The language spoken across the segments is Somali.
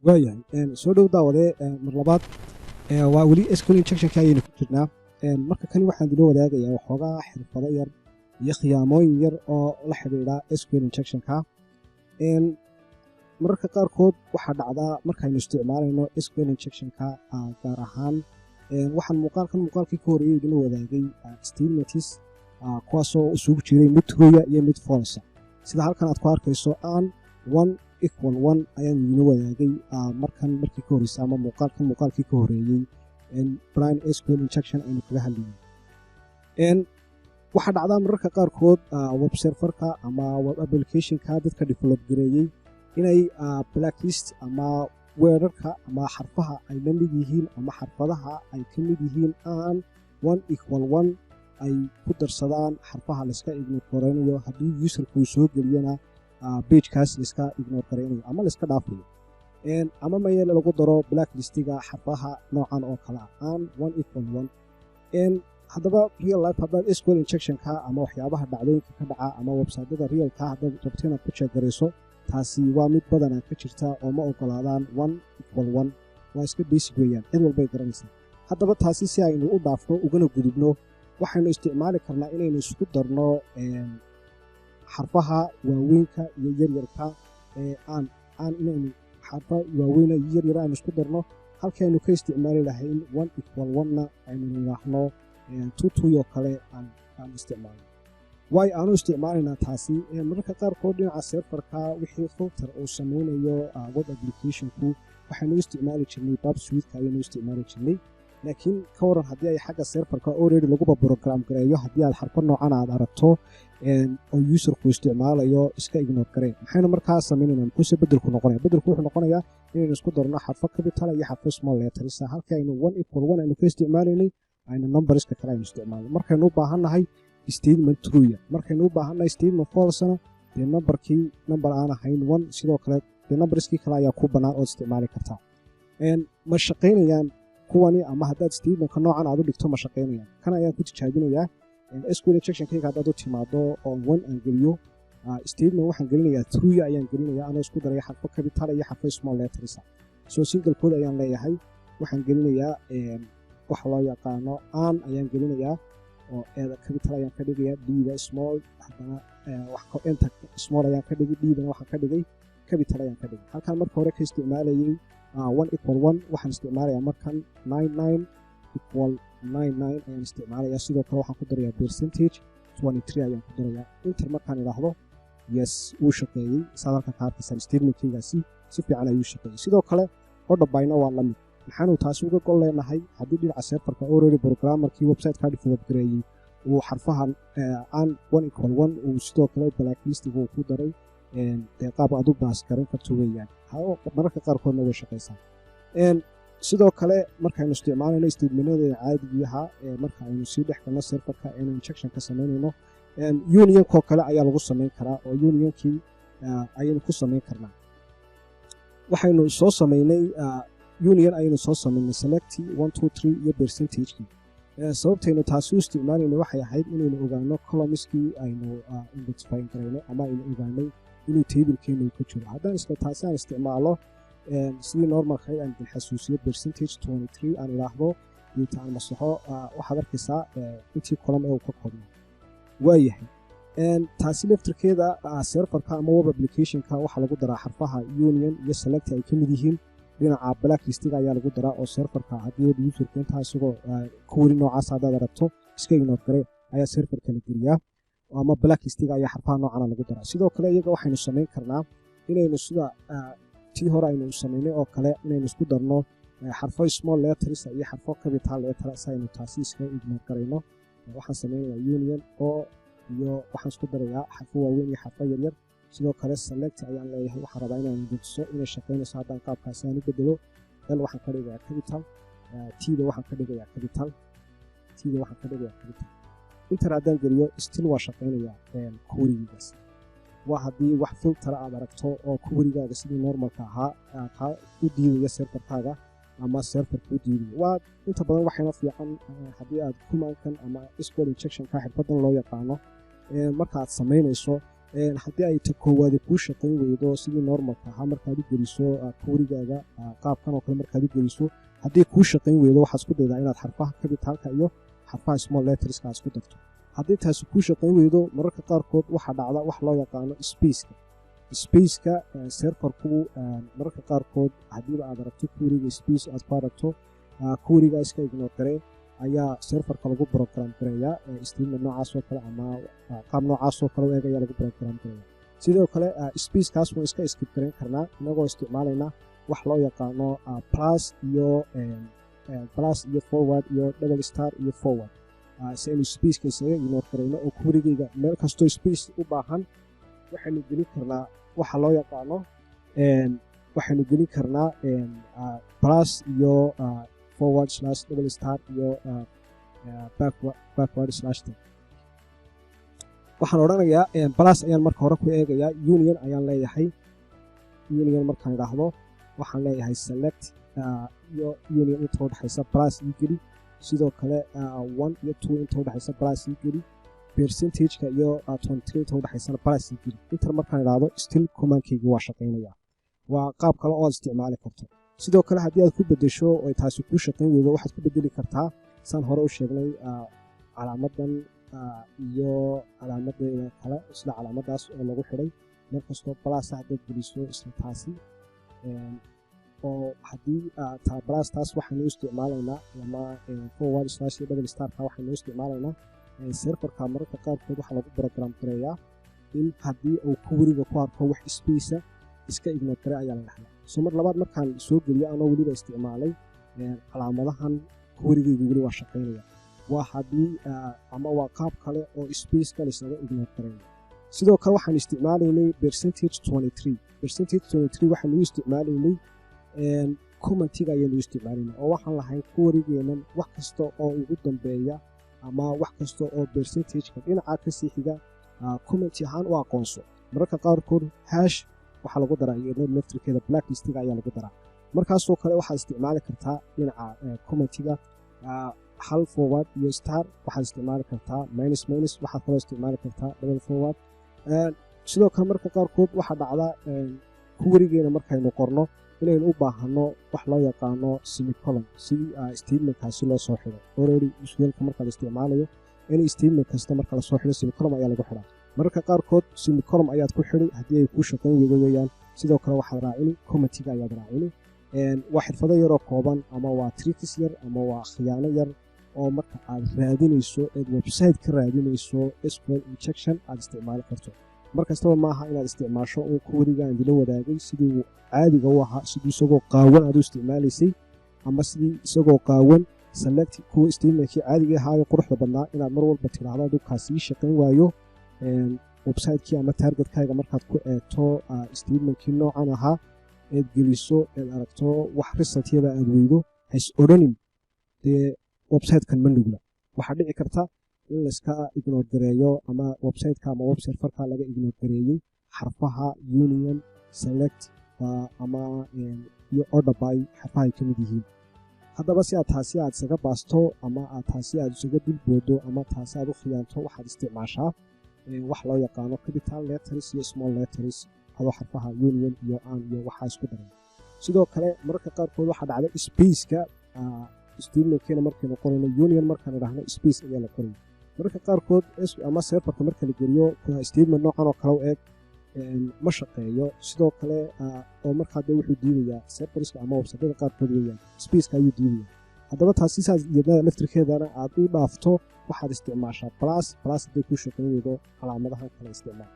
waayahay soo dhow daawadee mar labaad waa weli SQL injectionka ayaynu ku jirnaa marka kani waxaan idin wadaagayaa waxoogaa xirfado yar iyo khiyaamooyin yar oo la xidhiidha SQL injectionka mararka qaarkood waxaa dhacdaa markaynu isticmaalayno SQL injectionka gaar ahaan waxaan muuqaalkii ka horeeyay idin wadaagay statements kuwaasoo isugu jiray mid true iyo mid false sida halkan aad ku arkayso aan 1 equal 1 ayaan idin wadaagay markii ka horeysay ama muuqaalkii ka horeeyay blind SQL injection aynu kaga hadlayay waxa dhacdaa mararka qaarkood web serverka ama web applicationka dadka develop gareeyay inay blacklist ama weerarka ama xarfaha ay la mid yihiin ama xarfadaha ay ka mid yihiin aan 1 equal 1 ay ku darsadaan xarfaha la iska ignore gareynayo haddii userku soo geliyana pagekaas la iska ignore gareynayo ama la iska dhaafayo ama mayeel lagu daro blacklistiga xarfaha noocan oo kale aan 1 equal 1 haddaba real life haddaad SQL injectionka ama waxyaabaha dhacdooyinka ka dhaca ama website-yada realka haddaad rabto inaad ku check gareyso taasi waa mid badanaa ka jirta oo ma ogolaadaan 1 equal 1 waa iska basic weeyaan cid walbay garanaysaa haddaba taasi si aynu u dhaafno ugana gudubno waxaynu isticmaali karnaa inaynu isku darno xarfaha waaweynka iyo yaryarka aan inaynu xarfa waaweyn iyo yaryar aan isku darno halkaynu ka isticmaali lahayn 1 equal 1na aynu nidhaahno 2 oo kale aan isticmaalno way aanu isticmaalayna taasi mararka qaarkood dhinaca serverka wixii filter uu sameynayo web applicationku waxaynu isticmaali jirnay pub suite ayaynu isticmaali jirnay laakiin ka waran haddii ay xagga serverka already laguba program gareeyo haddii aad xarfo noocan aad aragto oo userku isticmaalayo iska ignore garee maxaynu markaa sameynaynaa muxuuse bedelku noqonaya bedelku wuxuu noqonayaa inaynu isku darno xarfo capital iyo xarfo small letters halkii aynu 1 equal 1 aynu ka isticmaalaynay aynu numberska kale aynu isticmaalno markaynu u baahannahay statement true markaynu u baahannahay statement false-na dee number aan ahayn 1 sidoo kale dee numberskii kale ayaa ku bannaan ood isticmaali kartaa ma shaqaynayaan kuwani ama haddaad statementka noocan aad u dhigto ma shaqaynayaan kan ayaan ku tijaabinayaa SQL injectionkayga haddaad u timaado oo 1 aan geliyo statement waxaan gelinayaa true ayaan gelinayaa anoo isku daraya xarfo capital iyo xarfo small letters soo single code ayaan leeyahay waxaan gelinayaa waxa loo yaqaano aan ayaan gelinayaa oo eeda capital ayaan ka dhigayaa d-da small haddana enter small ayaan ka dhigay d-dana waxaan ka dhigay capital ayaan ka dhigay halkan marka hore ka isticmaalayay 1 equal 1 waxaan isticmaalayaa markan 99 equal 99 ayaan isticmaalayaa sidoo kale waxaan ku darayaa percentage 23 ayaan ku darayaa enter markaan idhaahdo yes wuu shaqeeyey saad halkan ka arkaysan statementkaygaasi si fiican ayuu shaqeeyey sidoo kale odhabayna waa la mid maxaanu taasi uga gol leenahay haddii dhinaca serverka already programmerkii website-ka develop gareeyey uu xarfahan aan 1 equal 1 uu sidoo kale blacklistiga uu ku daray dee qaab aad u baas garan karto weeyaan mararka qaarkoodna way shaqaysaa sidoo kale markaynu isticmaalayno statementyadeena caadigiiha marka aynu sii dhex galno serverka aynu injection ka samaynayno unionkoo kale ayaa lagu samayn karaa oo unionkii ayaynu ku samayn karnaa waxaynu soo samaynay union ayaynu soo samaynay select 1 2 3 iyo percentage-kii sababtaynu taasi u isticmaalayno waxay ahayd inaynu ogaano columnskii aynu identify garayno ama aynu ogaanay inuu tablekeenu ka jiro haddaan isla taasi aan isticmaalo sidii normalka aan idin xasuusiyo percentage 23 aan idhaahdo inta aan masaxo waxaad arkaysaa intii column ee uu ka koobno waayahay taasi laftirkeeda serverka ama web applicationka waxaa lagu daraa xarfaha union iyo select ay ka mid yihiin dhinaca blacklistiga ayaa lagu daraa oo serverka haddii userka intaa isagoo ku weli noocaas haddaad aragto iska ignore gare ayaa serverka la geliyaa ama blacklistiga ayaa xarfaha noocana lagu daraa sidoo kale iyaga waxaynu samayn karnaa inaynu sida tii hore aynu samaynay oo kale inaynu isku darno xarfo small letters iyo xarfo capital letters aynu taasi iska ignore garayno waxaan samaynayaa union oo iyo waxaan isku darayaa xarfo waaweyn iyo xarfo yaryar sidoo kale select ayaan leeyahay waxaan rabaa inaan dejiso inay shaqaynayso haddaan qaabkaasi aan u bedelo l waxaan ka dhigayaa capital t-da waxaan ka dhigayaa capital t-da waxaan ka dhigayaa capital inter haddaan geliyo still waa shaqaynayaa query-gaas waa haddii wax filter aad aragto oo query-gaaga sidii normalka ahaa kaa u diidaya serverkaaga ama serverka u diidaya waa inta badan waxayna fiican haddii aad command-kan ama SQL injection-ka xirfadan loo yaqaano marka aad samaynayso haddii ay ta koowaadi kuu shaqayn weydo sidii normalka ahaa markaad u geliso querygaaga qaabkan oo kale markaad u geliso haddii kuu shaqayn weydo waxaad isku daydaa inaad xarfaha capitalka iyo xarfaha small letterska aad isku darto haddii taasi kuu shaqayn weydo mararka qaarkood waxaa dhacda wax loo yaqaano spaceka serverku mararka qaarkood haddiiba aad aragto queryga space aad ku aragto queryga iska ignore garee ayaa serverka lagu program gareeyaa statement noocaas oo kale ama qaab noocaas oo kale u eg ayaa lagu program gareeyaa sidoo kale spacekaas waan iska skip gareyn karnaa inagoo isticmaalayna wax loo yaqaano plus iyo forward iyo double star iyo forward si aynu spaceka isaga ignore gareyno oo querygayga meel kastoo space u baahan waxaynu gelin karnaa waxa loo yaqaano waxaynu gelin karnaa plus iyo forward slash double star iyo backward slash t waxaan odhanayaa plus ayaan marka hore ku eegayaa union ayaan leeyahay union markaan idhaahdo waxaan leeyahay select iyo union inta udhexaysa plus ii geli sidoo kale 1 iyo 2 inta udhexaysa plus ii geli percentageka iyo 23 inta udhexaysana plus ii geli intan markaan idhaahdo still commandkayga waa shaqaynaya waa qaab kale oo aad isticmaali karto sidoo kale haddii aad ku bedesho oo taasi kuu shaqayn weydo waxaad ku bedeli kartaa saan hore u sheegnay calaamadan iyo calaamadeeda kale isla calaamadaas oo lagu xidhay meel kastoo plus haddaad geliso isla taasi oo haddii plus taas waxaynu isticmaalaynaa ama forward slash iyo double starka waxaynu isticmaalaynaa serverka mararka qaarkood waxaa lagu program gareeyaa in haddii uu queryga ku arko wax space iska ignore gare ayaa la dhaxlaa soo mar labaad markaan soo geliyo anoo weliba isticmaalay calaamadahan querygayga weli waa shaqaynaya waa haddii ama waa qaab kale oo spaceka laysaga ignore gareeyo sidoo kale waxaan isticmaalaynay percentage 23 waxaan u isticmaalaynay commentiga ayaanu isticmaalaynay oo waxaan lahayn querygeenan wax kasta oo ugu dambeeya ama wax kasta oo percentageka dhinaca ka sii xiga commenti ahaan u aqoonso mararka qaarkood hash waxaa lagu daraa iyadoo naftirkeeda blacklistiga ayaa lagu daraa markaasoo kale waxaad isticmaali kartaa dhinaca commentiga hal forward iyo star waxaad isticmaali kartaa minus waxaad kaloo isticmaali kartaa double forward sidoo kale marka qaarkood waxaa dhacda querygeena markaynu qorno inaynu u baahano wax loo yaqaano semicolon si statementkaasi loo soo xidho already usualka marka la isticmaalayo in statement kasta marka la soo xidho semicolon ayaa lagu xidhaa mararka qaarkood semicolon ayaad ku xidhi haddii ay kuu shaqayn weydo weeyaan sidoo kale waxaad raacini commentiga ayaad raacini waa xirfado yaroo kooban ama waa tricks yar ama waa khiyaano yar oo marka aad raadinayso eed website ka raadinayso SQL injection aad isticmaali karto markastaba maaha inaad isticmaasho uu queryga aan dila wadaagay sidii uu caadiga u ahaa sidii isagoo qaawan aad u isticmaalaysay ama sidii isagoo qaawan select kuwa statementkii caadiga ahaayo quruxda badnaa inaad mar walba tidhaahdo aduu kaasii shaqayn waayo website-kii ama targetkaaga markaad ku eegto statementkii noocan ahaa eed geliso eed aragto wax resultyada aad weydo hays odhanin dee website-kan ma nugla waxaa dhici karta in layska ignore gareeyo ama website-ka ama web serverka laga ignore gareeyey xarfaha union select ama iyo order by xarfaha ay ka mid yihiin haddaba si aad taasi aad isaga baasto ama aad taasi aad isaga dulboodo ama taasi aad u khiyaanto waxaad isticmaashaa wax loo yaqaano capital letters iyo small letters adoo xarfaha union iyo aan iyo waxaa isku daran sidoo kale mararka qaarkood waxaa dhacda spaceka statementkeena markaynu qorayno union markaan idhaahno space ayaa la qoraya mararka qaarkood ama serverka marka la geliyo statement noocan oo kale u eg ma shaqeeyo sidoo kale oo markaa dee wuxuu diidayaa serverska ama websiteyada qaarkood weeyaan spaceka ayuu diidaya haddaba taasi saas iyadana laftirkeedana aad u dhaafto waxaad isticmaashaa plus hadday kuu shaqayn weydo calaamadahan kale isticmaal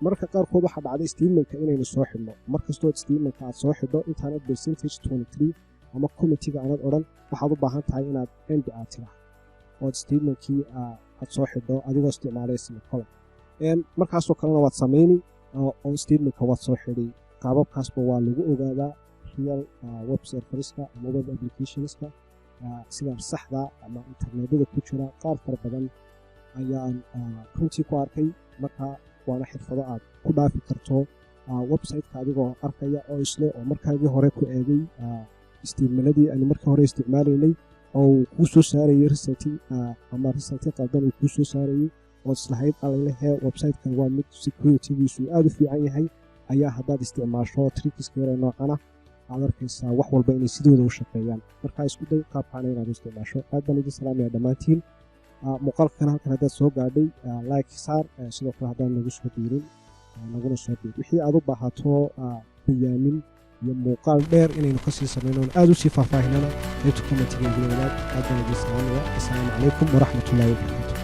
mararka qaarkood waxaa dhacday statementka inaynu soo xidhno markastoo statementka aad soo xidho intaanad percentage 23 ama commentiga aanad odhan waxaad u baahan tahay inaad end aad tiraa ood statementkii aad soo xidho adigoo isticmaalay semicolon markaasoo kalena waad samayni oo statementka waad soo xidhay qaababkaasba waa lagu ogaadaa real web serverska ama web applicationska sida saxda ama internetyada ku jira qaar fara badan ayaan runtii ku arkay marka waana xirfado aad ku dhaafi karto websiteka adigoo arkaya oo isle oo markaagii hore ku eegay statementadii aynu markii hore isticmaalaynay oo kuu soo saarayay resulti ama resulti qaldan uu kuu soo saarayay oo islahayd alalehe website-kan waa mid security-giisu aad u fiican yahay ayaa haddaad isticmaasho trickiska yare noocana aad arkaysaa wax walba inay sidooda u shaqeeyaan. Marka isku day qaabkaana inaad u isticmaasho. Aad baan idin salaamaya dhammaantiin. muuqaalkan halkan haddaad soo gaadhay like saar, sidoo kale haddaan nagu soo biirin naguna soo biir. Wixii aad u baahato bayaanin iyo muuqaal dheer inaynu ka sii samayno aad u sii faahfaahinana qaybta commentiga aad baan idin salaamaya. Assalaamu calaykum waraxmatullaahi wabarakaatu.